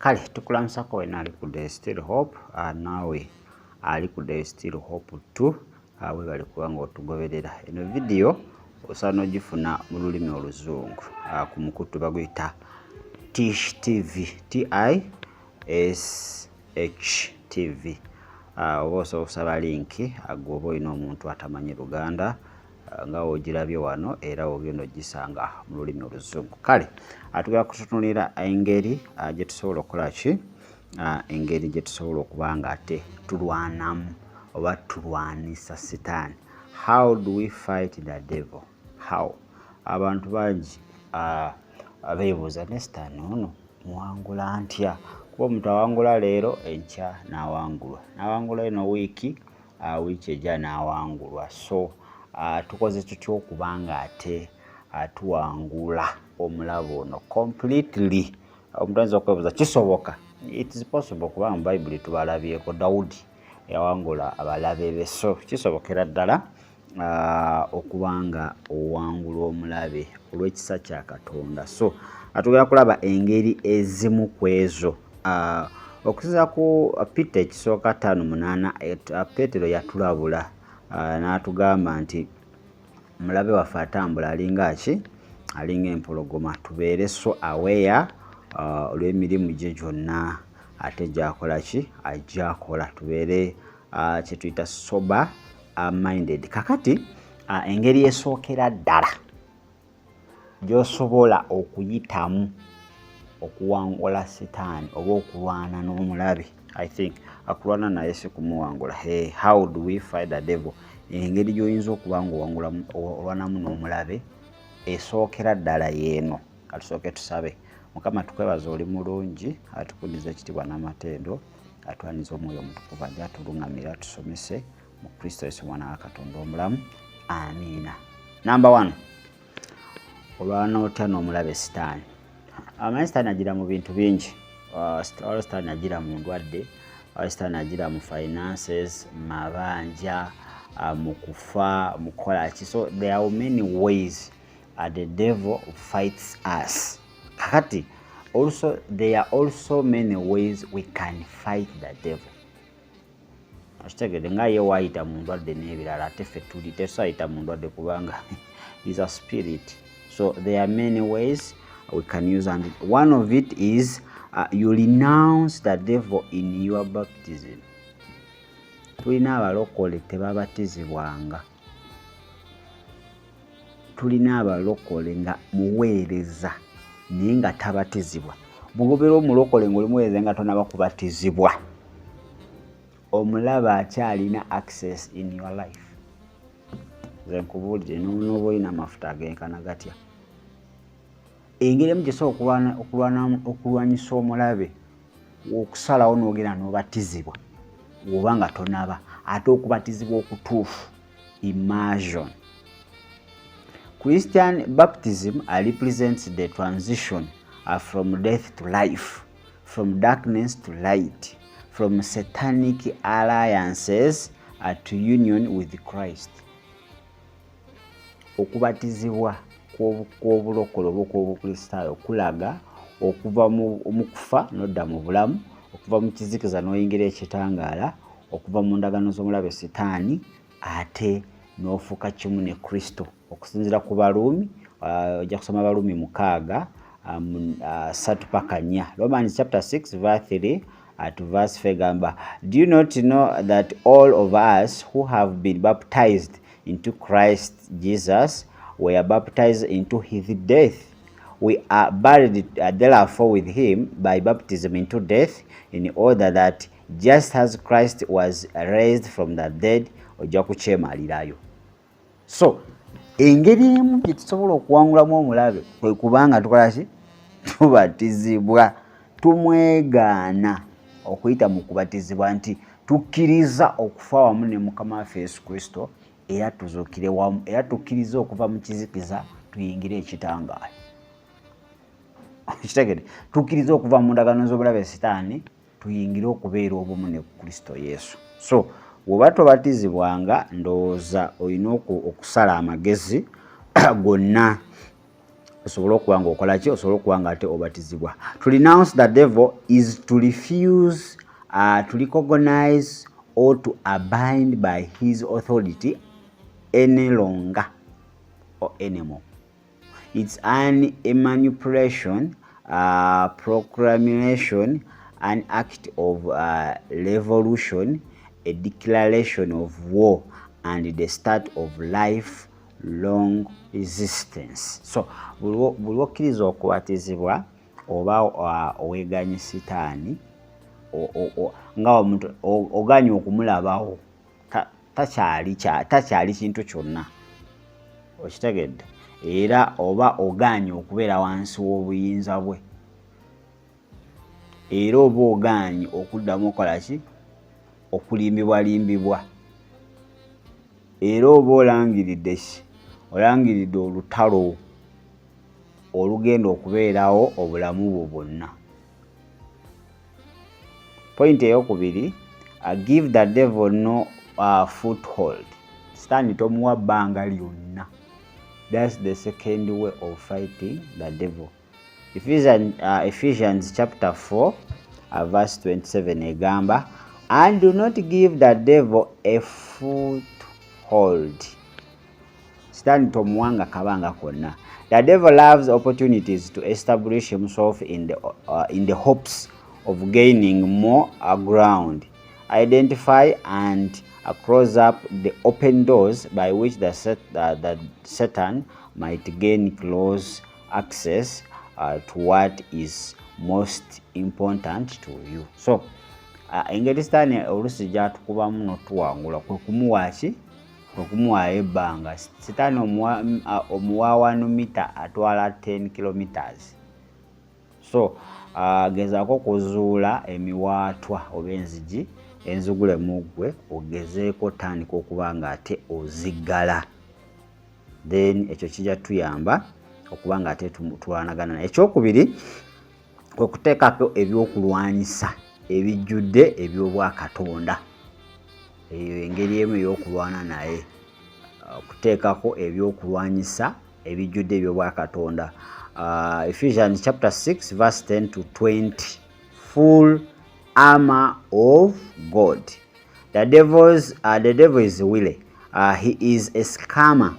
Kale tukulamusako wena ali ku Day Still Hope nawe ali ku Day Still Hope 2 we bali kuba nga otugoberera. Eno video osana ogifuna mu lulimi oluzungu ku mukutu baguyita Tish TV, TISH TV. Oboso osaba linki agobo ino omuntu atamanyi Luganda nga ogirabye wano era ogenda gisanga mu lulimi oluzungu. Kale atugenda kututunulira engeri gye tusobola okukola ki engeri gye tusobola okuba nga ate tulwanamu oba tulwanisa Setaani. How do we fight the devil? How? Abantu bangi beebuuza ne Setaani ono muwangula ntya? Kuba omuntu awangula leero enkya n'awangulwa eno wiiki ejja n'awangulwa. So tukoze tutya okuba nga ate tuwangula omulabe ono completely? Omuntu ayinza okwebuuza kisoboka? It is possible kubanga mu Bayibuli tubalabyeko Dawudi yawangula abalabe be. So kisobokera ddala okuba nga owangula omulabe olw'ekisa kya Katonda. So atugenda kulaba engeri ezimu ku ezo. Okusinziira ku Peter ekisooka 5:8 Peetero yatulabula n'atugamba nti mulabe waffe atambula alinga ki? Alinga empologoma. Tubeere so aware olw'emirimu gye gyonna ate gy'akola ki? Ajja akola. Tubeere kye tuyita sober minded. Kakati engeri esookera ddala gy'osobola okuyitamu okuwangula Setaani oba okulwana n'omulabe, I think akulwana naye si kumuwangula. How do we fight the devil? Engeri gy'oyinza okuba nga olwanamu n'omulabe esookera ddala yeeno. Katusooke tusabe. Mukama tukwebaza oli mulungi, atukuniza ekitiibwa n'amatendo, atwaniza omwoyo omutukuvu ajja atuluŋŋamira atusomese mu Kristo Yesu mwana wa Katonda omulamu. Amiina. Number 1. Olwana otya n'omulabe Setaani? Amanyi Setaani agira mu bintu bingi. Setaani agira mu ndwadde, Setaani agira mu finances, mabanja, mu kufa, mu kukola ki. So there are many ways the devil fights us. Kakati also there are also many ways we can fight the devil. Akitegedde nga ye waayita mu ndwadde n'ebirala ate ffe tuli tetusayita mu ndwadde kubanga is a spirit. So there are many ways we can use, and one of it is you renounce the devil in your baptism. Tulina abalokole tebabatizibwanga. Tulina abalokole nga muweereza naye nga tabatizibwa. Bw'obeera omulokole ng'oli muweereza nga tonaba kubatizibwa, omulaba akyalina access in your life. Nze nkubuulire n'oba olina amafuta agenkana gatya. Engeri emu gyesobola okulwanyisa omulabe okusalawo n'ogenda n'obatizibwa oba nga tonaba, ate okubatizibwa okutuufu, immersion. Christian baptism represents the transition from death to life, from darkness to light, from satanic alliances to union with Christ. Okubatizibwa kw'obulokole oba kw'obukristaayo kulaga okuva mu kufa n'odda mu bulamu, okuva mu kizikiza n'oyingira ekitangaala, okuva mu ndagaano z'omulabe Setaani ate n'ofuuka kimu ne Kristo. Okusinziira ku Baluumi, ojja kusoma Baluumi 6:3-4. Romans chapter 6 verse 3 to verse 4 gamba, do you not know that all of us who have been baptized into Christ Jesus were baptized into his death? We are buried therefore with him by baptism into death, in order that just as Christ was raised from the dead, ojja kukyemalirayo. So engeri emu gye tusobola okuwangulamu omulabe kwe kubanga tukola ki? Tubatizibwa. Tumwegaana okuyita mu kubatizibwa nti tukkiriza okufa wamu ne Mukama waffe Yesu Kristo era tuzuukire wamu, era tukkiriza okuva mu kizikiza tuyingire ekitangaala. Kitegedde, tukkiriza okuva mu ndagaano z'obulabe Setaani tuyingire okubeera obumu ne Kristo Yesu. So bw'oba tobatizibwanga ndowooza olina okusala amagezi gonna osobola okuba nga okola ki, osobola okuba nga ate obatizibwa. To renounce the devil is to refuse to recognize or to abide by his authority any longer or anymore. It's an manipulation, proclamation, an act of revolution, a declaration of war, and the start of lifelong resistance. So buli okkiriza okubatizibwa oba oweganye sitaani nga omuntu oganye okumulabawo takyali kintu kyonna, okitegedde, era oba oganye okubeera wansi w'obuyinza bwe, era oba oganye okuddamu okola ki, okulimbibwalimbibwa, era oba olangiridde olutalo olugenda okubeerawo obulamu bwo bwonna. Point eyokubiri, give the devil no foothold. Sitaani tomuwa bbanga lyonna. That's the second way of fighting the devil. Ephesians chapter 4 verse 27 egamba, and do not give the devil a foothold. Sitaani tomuwanga kabanga konna. The devil loves opportunities to establish himself in the hopes of gaining more ground. Identify and close up the open doors by which the Satan might gain close access to what is most important to you. So, engeri sitaani oluusi gy'atukubamu n'otuwangula kwe kumuwa ki? Kwe kumuwaayo ebbanga. Sitaani omuwa 1 mita atwala 10 kilometers. So, gezaako okuzuula emiwaatwa oba enzigi enzigule gwe, ogezeeko tandika okuba nga ate oziggala. Then ekyo kijja tuyamba okuba nga ate tulwanagana. Ekyokubiri kwe kuteekako ebyokulwanyisa ebijjudde eby'obwakatonda. Eyo engeri emu ey'okulwana naye, okuteekako ebyokulwanyisa ebijjudde eby'obwakatonda. Ephesians chapter 6 verse 10 to 20. Full armor of God. The devil is willing. He is a scammer.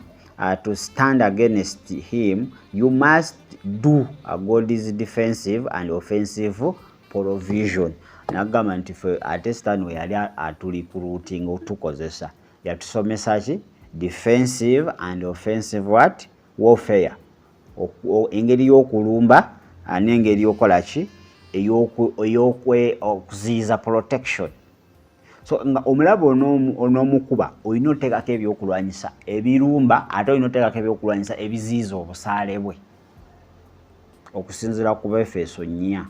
To stand against him, you must do God's defensive and offensive provision. Nagamba nti fe ate sitaani we yali atulicruiting otukozesa yatusomesa ki? Defensive and offensive what? Warfare. Engeri y'okulumba n'engeri y'okola ki? Okuziyiza protection. So nga omulaba on'omukuba olina oteekako ebyokulwanyisa ebirumba, ate olina oteekako ebyokulwanyisa ebiziyiza obusaale bwe, okusinziira ku Befeso 4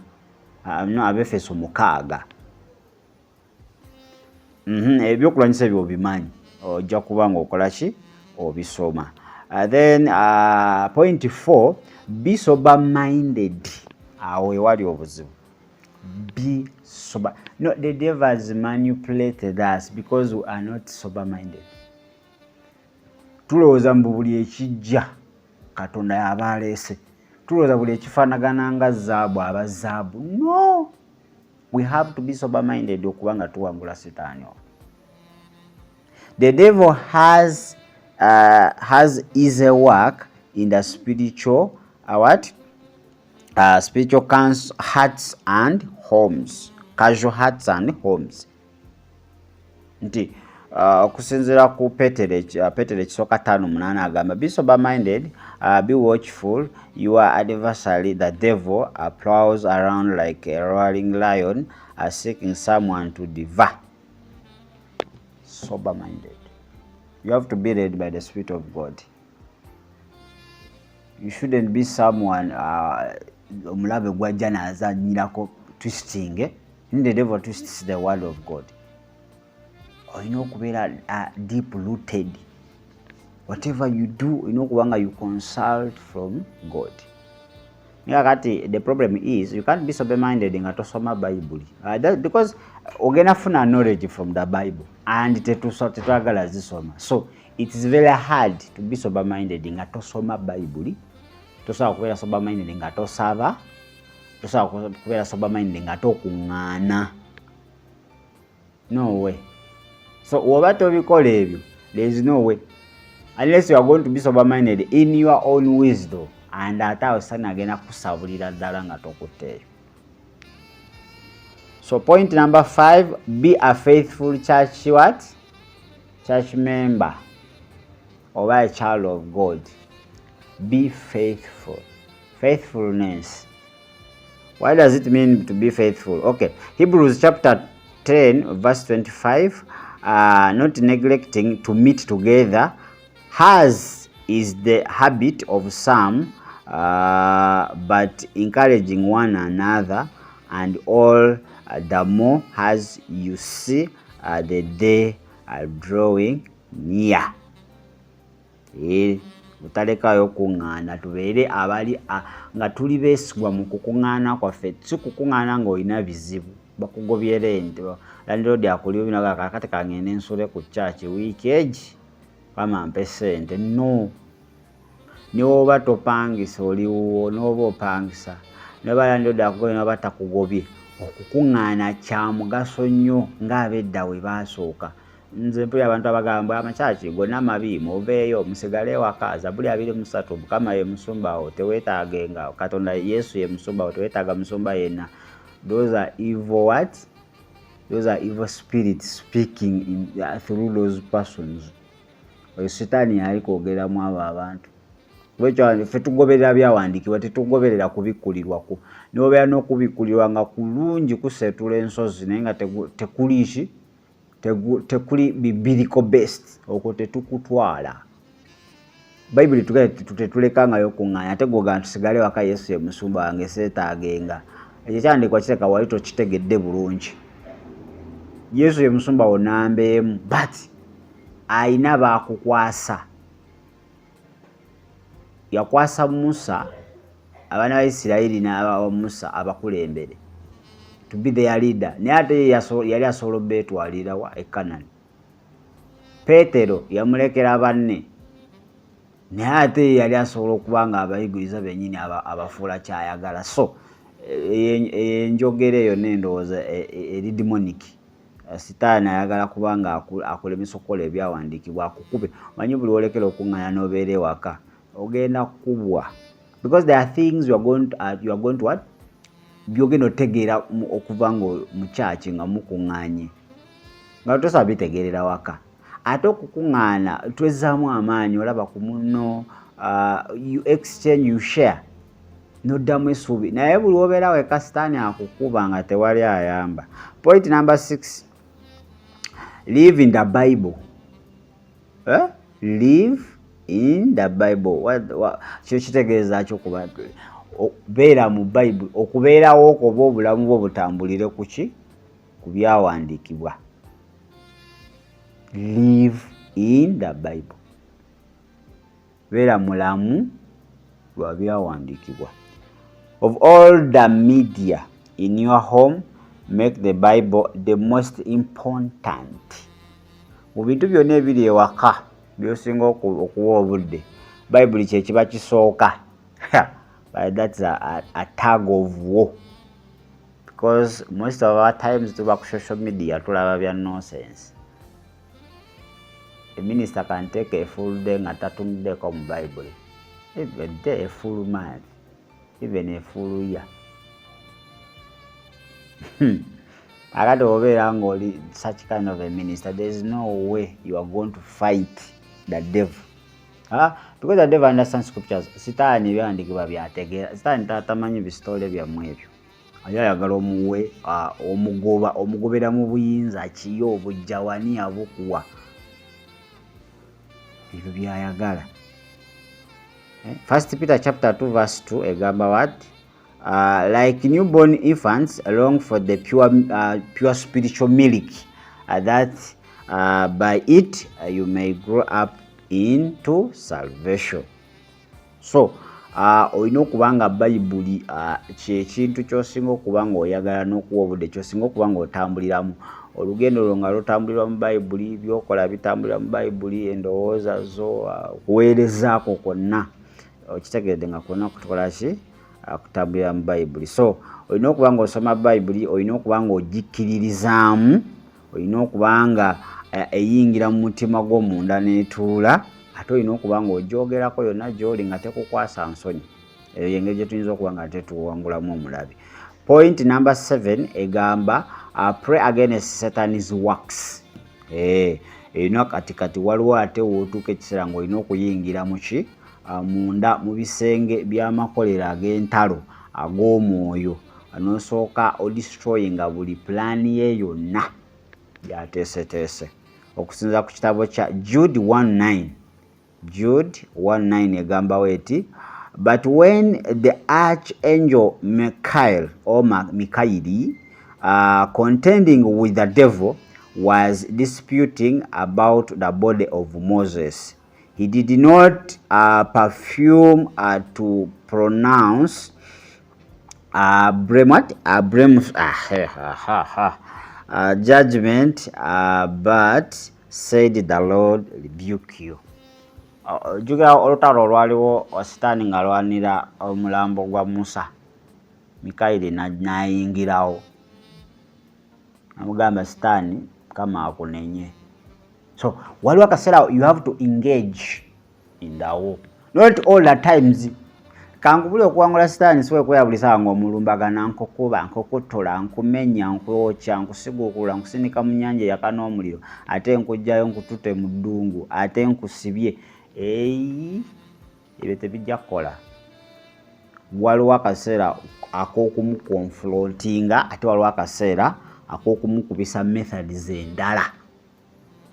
Abefeso 6. Ebyokulwanyisa ebyo obimanyi, ojja kuba nga okola ki? Obisoma. Then point 4, be sober minded. Awo ewali obuzibu. Be sober. No, the devil has manipulated us because we are not sober minded. Tulowooza mbu buli ekijja Katonda y'aba aleese. Tulowooza buli ekifaanagana nga zaabu aba zaabu. No, we have to be sober minded okuba nga tuwangula sitaani. The devil has easy work in the spiritual spiritual hearts and homes, casual hearts and homes. Nti okusinziira ku Petere ekisooka 5:8 agamba, be sober minded, be watchful. Your adversary the devil prowls around like a roaring lion, seeking someone to devour. Sober minded. You have to be led by the Spirit of God. You shouldn't be someone omulabe gwajja n'azannyirako twisting. The devil twists the word of God. Olina okubeera deep rooted. Whatever you do, okuba nga you consult from God. Kati the problem is you can't be sober minded nga tosoma Bible. Because ogenda funa knowledge from the Bible and tetwagala zisoma. So it is very hard to be sober minded nga tosoma Bible. tosobola kubeera sober minded nga tosaba, tosobola kubeera sober minded nga tokuŋŋaana. No way. So oba tobikola ebyo, there is no way. Unless you are going to be sober minded in your own wisdom, and ate awo Satan agenda kusabulira ddala nga tokutteeyo. So point number 5, be a faithful church what? Church member or a child of God. Be faithful. Faithfulness. What does it mean to be faithful? Okay. Hebrews chapter 10 verse 25, not neglecting to meet together, as is the habit of some, but encouraging one another, and all the more as you see the day drawing near. Mutalekayo kuŋŋaana, tubeere abali nga tuli beesigwa mu kukuŋŋaana kwaffe, si kukuŋŋaana ng'olina bizibu bakugobyera ente landlord akulira bino kakati kangende nsule ku church wiiki egi kama mpe ssente. No, n'oba topangisa oliwo, n'oba opangisa n'oba landlord akugobye n'oba takugobye, okukuŋŋaana kya mugaso nnyo ng'abedda we baasooka. Nze mpulira abantu abagamba amakyaki gonna mabi muveeyo musigale ewaka, Zabuli 23, Mukama ye musumba wo teweetaagenga, Katonda Yesu ye musumba wo teweetaaga musumba yenna. Those are evil what? Those are evil spirits speaking through those persons. Sitaani yali kwogeramu abo abantu. Lwekyo ffe tugoberera byawandiikibwa, tetugoberera kubikkulirwako. N'obeera n'okubikkulirwa nga kulungi kuseetula ensozi naye nga tekuliishi tekuli biblical based, okwo tetukutwala. Bayibuli tetulekangayo kuŋŋaanya, ate gwoga tusigale waka Yesu ye musumba wange seetaagenga. Ekyo kyandikwa kireka wali tokitegedde bulungi. Yesu ye musumba wo nambeemu, but ayina baakukwasa. Yakwasa Musa, abaana ba Isirayiri n'aba Musa abakulembere, to be their leader. Naye ate yali asobola beetwalira wa e Kanani. Peetero yamulekera banne, naye ate yali asobola okuba nga abayigiriza bennyini abafuula kyayagala. So enjogera eyo n'endowooza eri demonic. Sitaani ayagala kuba nga akulemesa okukola ebyawandiikibwa, akukube. Manyi buli olekera okuŋŋaana n'obeera ewaka ogenda kukubwa, because there are things you are going to what? Byogenda otegeera okuva nga mu kyaki nga mukuŋŋaanye nga tosaba bitegeerera waka. Ate okukuŋŋaana twezzaamu amaanyi, olaba ku munno, you exchange, you share, n'oddamu essuubi. Naye buli obeera weka Sitaani akukuba nga tewali ayamba. Point number 6, live in the Bible. Live in the Bible. Kyo kitegeeza ki okuba beera mu Bible, okubeerawo oba obulamu bwo butambulire ku ki? Ku byawandiikibwa. Live in the Bible. Beera mulamu lwa byawandiikibwa. Of all the media in your home, make the Bible the most important. Mu bintu byonna ebiri ewaka by'osinga okuwa obudde, Bible kye kiba kisooka. But that's a tug of war, because most of our times tuba ku social media tulaba bya nonsense. A minister can take a full day nga tatunduddeko mu Bible, even a full month, even a full year. Akati obeera ng'oli such kind of a minister, there is no way you are going to fight the devil. Because the devil understands scriptures. Sitaani byawandiikibwa byategeera. Sitaani tamanyi bisitole byammwe ebyo. Ayagala omuwe omugobera mu buyinza kiyo obujja wani abukuwa. Ebyo byayagala. 1 Peter chapter 2 verse 2 egamba what? Like newborn infants, long for the pure spiritual milk, that by it you may grow up into salvation. So olina okuba nga Bayibuli kyekintu ky'osinga okuba nga oyagala n'okuwa obudde, ky'osinga okuba nga otambuliramu. Olugendo lwo nga lutambulira mu Bayibuli, byokola bitambulira mu Bayibuli, endowooza zo, okuweerezaako kwonna okitegedde nga kuna kutukola ki kutambulira mu Bayibuli. So olina okuba nga osoma Bayibuli, olina okuba nga ogikiririzaamu, olina okuba nga eyingira mu mutima gw'omunda n'etuula, ate olina okuba nga ogyogerako yonna gy'oli nga tekukwasa nsonyi. Eyo y'engeri gye tuyinza okuba nga tetuwangulamu omulabe. Point number 7 egamba pray against Satan's works. Erina kati waliwo ate wootuuka ekiseera ng'olina okuyingira mu ki munda mu bisenge by'amakolero ag'entalo ag'omwoyo, n'osooka odestroyinga buli pulaani ye yonna gyateeseteese. Okusinza ku kitabo kya Jude 1:9. Jude 1:9 egambawo eti, but when the archangel Michael or Mikaeli contending with the devil was disputing about the body of Moses, he did not presume to pronounce judgment, but said, the Lord rebuke you. Juga olutalo olwaliwo Sitaani ng'alwanira omulambo gwa Musa, Mikaeli n'ayingirawo amugamba, Sitaani kama akunenye. So waliwo akaseera you have to engage in the war, not all the times. Kankubuli okuwangula Sitaani siwe kweyabulisa nga omulumbagana, nkukuba, nkukuttula, nkumenya, nkwokya, nkusiguukula, nkusinika mu nnyanja eyaka n'omuliro, ate nkujjayo nkutute mu ddungu, ate nkusibye. Ebyo tebijja kukola. Waliwo akaseera ak'okumukonfrontinga, ate waliwo akaseera ak'okumukubisa methods endala.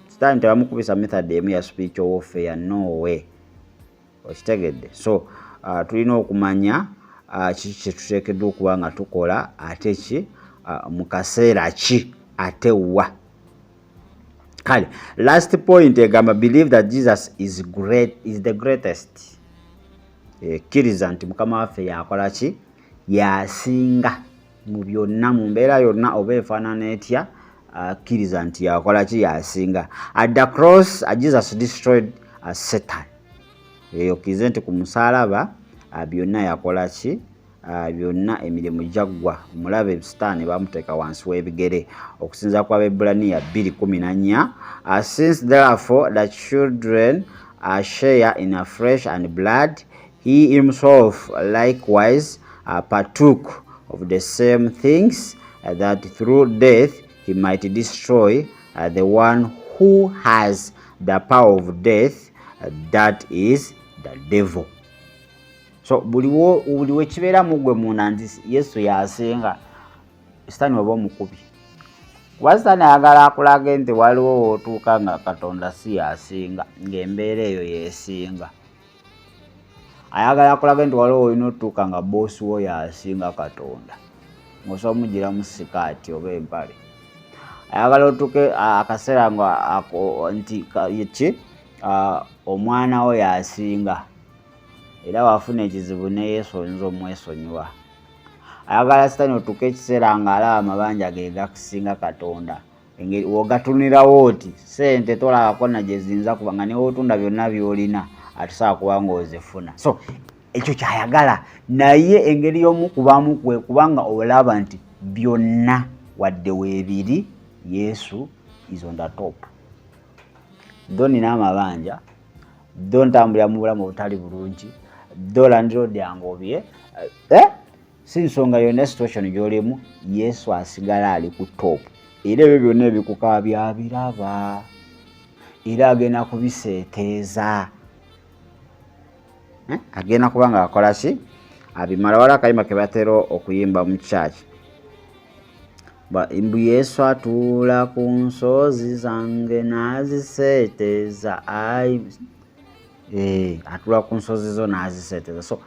Sitaani tebamukubisa method emu ya spiritual warfare, no way. Okitegedde? So tulina okumanya kiki kye tuteekeddwa okuba nga tukola, ate ki mu kaseera ki, ate wa. Kale, last point egamba believe that Jesus is the greatest. Kkiriza nti Mukama waffe yakola ki? Yasinga mu byonna, mu mbeera yonna oba efaanana etya, kkiriza nti yakola ki? Yasinga. At the cross Jesus destroyed Satan. Okkirize nti ku musaalaba byonna yakola ki? Byonna emirimu gyaggwa, omulabe Sitaani bamuteeka wansi w'ebigere, okusinza ku Abaebbulaniya 2:14. Since therefore the children share in flesh and blood, he himself likewise partook of the same things, that through death he might destroy the one who has the power of death, that is the devil. So buli wekibeera mugwe munda nti Yesu yasinga, Sitaani oba omukubi. Kuba Sitaani ayagala akulage nti waliwo wootuuka nga Katonda si yasinga, ng'embeera eyo yesinga. Ayagala akulage nti waliwo olina otuuka nga boosi wo yasinga Katonda, ng'osobola omugiramu sikaati oba empale. Ayagala otuuke akaseera nti ki omwana wo yasinga, era wafuna ekizibu ne Yesu oyinza omwesonyiwa. Ayagala Sitaani otuuke ekiseera ng'alaba amabanja ge gakusinga Katonda, engeri wogatunirawo oti sente tolabako na gye ziyinza kuba, nga ne wootunda byonna by'olina atusobola kuba ng'ozifuna. So ekyo kyayagala, naye engeri y'omukubamu kwe kubanga olaba nti byonna wadde weebiri, Yesu is on the top. Ddo nina amabanja, ddo ntambulira mu bulamu obutali bulungi, ddo landlord yange obye, si nsonga yonna situation gy'olimu, Yesu asigala ali ku top. Era ebyo byonna ebikukaaba byabiraba, era agenda kubiseeteeza. Agenda kuba nga akola ki? Abimala. Waliwo akayimba ke batera okuyimba mu church, mbu Yesu atuula ku nsozi zange n'aziseeteeza. Atuula ku nsozi zo n'aziseeteeza. So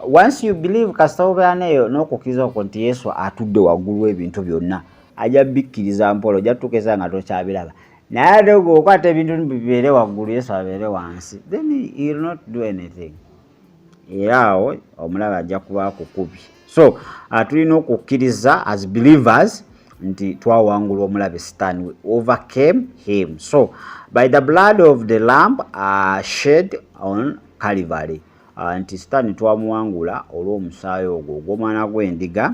once you believe kasita obeera neyo n'okukkiriza okwo nti Yesu atudde waggulu w'ebintu byonna, ajja bikkiriza mpola, ojja tutegeeza nga tokyabiraba. Naye ate gw'okwata ebintu bibeere waggulu, Yesu abeere wansi, then he will not do anything. Era awo omulaba ajja kuba akukubye. So tulina okukkiriza as believers nti twawangula omulabe Sitaani, we overcame him. So by the blood of the lamb shed on Calvary, nti Sitaani twamuwangula olw'omusaayi ogwo ogw'omwana gw'endiga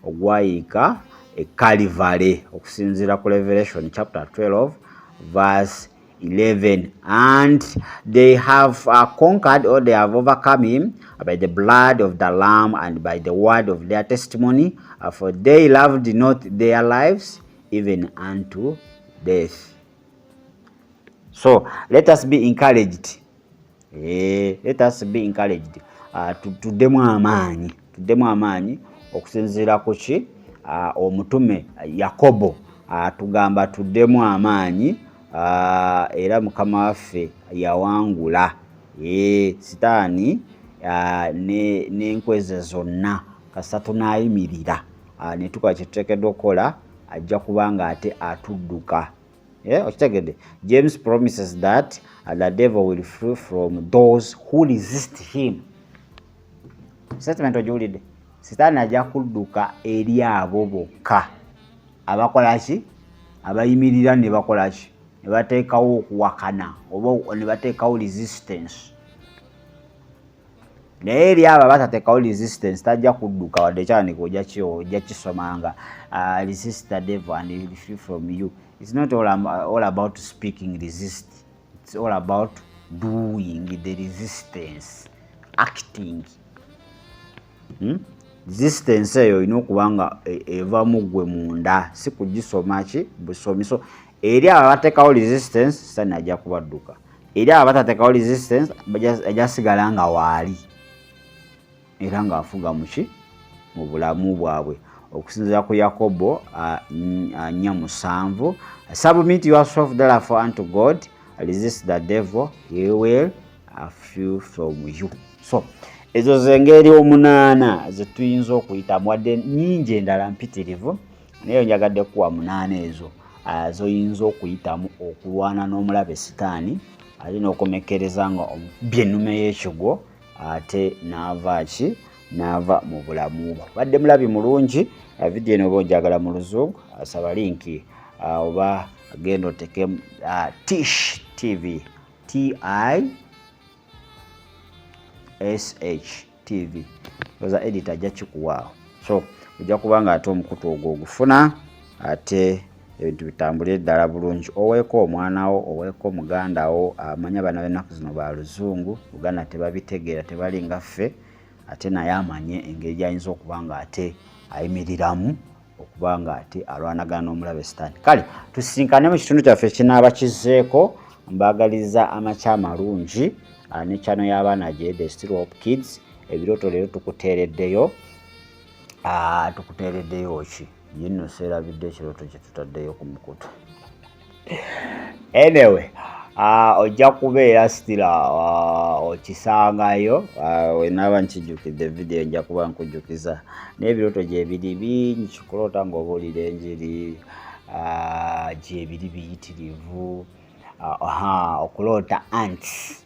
ogwayiika e Calvary okusinziira ku Revelation chapter 12 verse 11, and they have conquered, or they have overcome him by the blood of the Lamb and by the word of their testimony, for they loved not their lives even unto death. So let us be encouraged. Let us be encouraged. Tuddemu amaanyi okusinziira ku ki omutume Yakobo tugamba tuddemu amaanyi. Era Mukama waffe yawangula Sitaani n'enkweze zonna kasita tunaayimirira ne tukola kye tuteekeddwa okukola ajja kubanga ate atudduka. Okitegedde? James promises that the devil will flee from those who resist him. Statement ogiwulidde? Sitaani ajja kudduka eri abo bokka abakola ki? Abayimirira ne bakola ki? Ne bateekawo okuwakana oba ne bateekawo resistance. Naye eri abo abatateekawo resistance tajja kudduka wadde ekyawandiika ojja kisomanga resist the devil and he will flee from you. It's not all about speaking resist. It's all about doing the resistance, acting. Resistance eyo olina okuba nga eva mu ggwe munda, si kugisoma ki busomiso. Eri abo abateekawo resistance Sitaani ajja kubadduka. Eri abo abatateekawo resistance ajja sigala nga waali era ng'afuga mu ki mu bulamu bwabwe. Okusinziira ku Yakobo 4:7, submit yourself therefore unto God, resist the devil, he will flee from you. So ezo z'engeri 8 ze tuyinza okuyitamu, wadde nnyingi endala mpitirivu, naye njagadde kuwa 8 ezo zoyinza okuyitamu okulwana n'omulabe Sitaani alina okumekereza nga omubbye ennume y'ekigo ate n'ava mu bulamu bwo. Badde mulabi mulungi, vidiyo eno oba ojagala mu luzungu asaba linki oba genda oteke Tish TV, TISH TV, oza editor ajja kikuwaawo. So ojja kuba nga ate omukutu ogwo ogufuna ate ebintu bitambulire ddala bulungi. Oweeko omwana wo, oweeko muganda wo, amanya bana b'ennaku zino ba luzungu, Uganda tebabitegeera, tebali nga ffe, ate naye amanye engeri gy'ayinza okuba nga ate ayimiriramu okuba nga ate alwanagana n'omulabe Sitaani. Kale tusisinkane mu kitundu kyaffe kinaaba kizzeeko. Mbaagaliza amakya amalungi ne channel y'abaana gye The Still Hope Kids. Ebirooto leero tukuteereddeyo ki yinno seerabidde ekirooto kye tutaddeyo ku mukutu. Anyway, ojja kubeera still okisangayo wenaaba nkijjukidde video nja kuba nkujjukiza n'ebirooto gye biri bingi kikuloota ng'obuulira enjiri gye biri biyitirivu. Okuloota ants,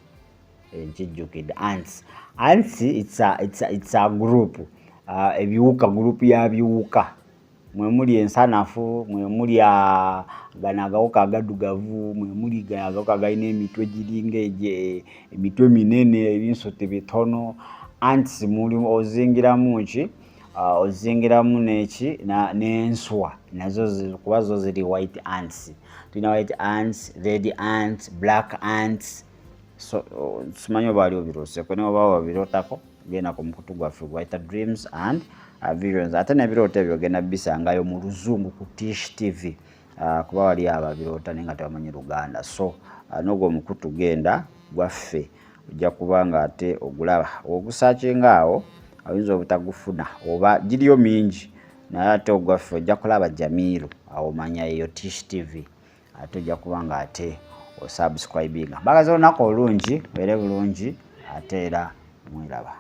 nkijjukidde ants. Ants it's a group, ebiwuka, group ya biwuka. Mwe muli ensanafu, mwe muli gano agawuka agaddugavu, mwe muli agawuka agalina emitwe giringa emitwe minene, ebinsote bitono. Ants mulimu ozingiramu ki? Ozingiramu n'enswa nazo kuba zo ziri white ants. Tulina white ants, red ants, black ants. So simanyi oba ali obirooseko naye oba wabirootako genda ku mukutu gwaffe gwayita Dreams and Visions. Ate n'ebirooto ebyo genda bisangayo mu luzungu ku Tish TV kuba wali ababiroota naye nga tebamanyi Luganda. So n'ogwo omukutu genda gwaffe ojja kuba nga ate ogulaba. Ogusaakinga awo oyinza obutagufuna oba giriyo mingi naye ate ogwaffe ojja kulaba Jamiru awo manya eyo Tish TV ate ojja kuba nga ate osubscribinga. Mbagaza olunaku olungi, beere bulungi ate era mwiraba.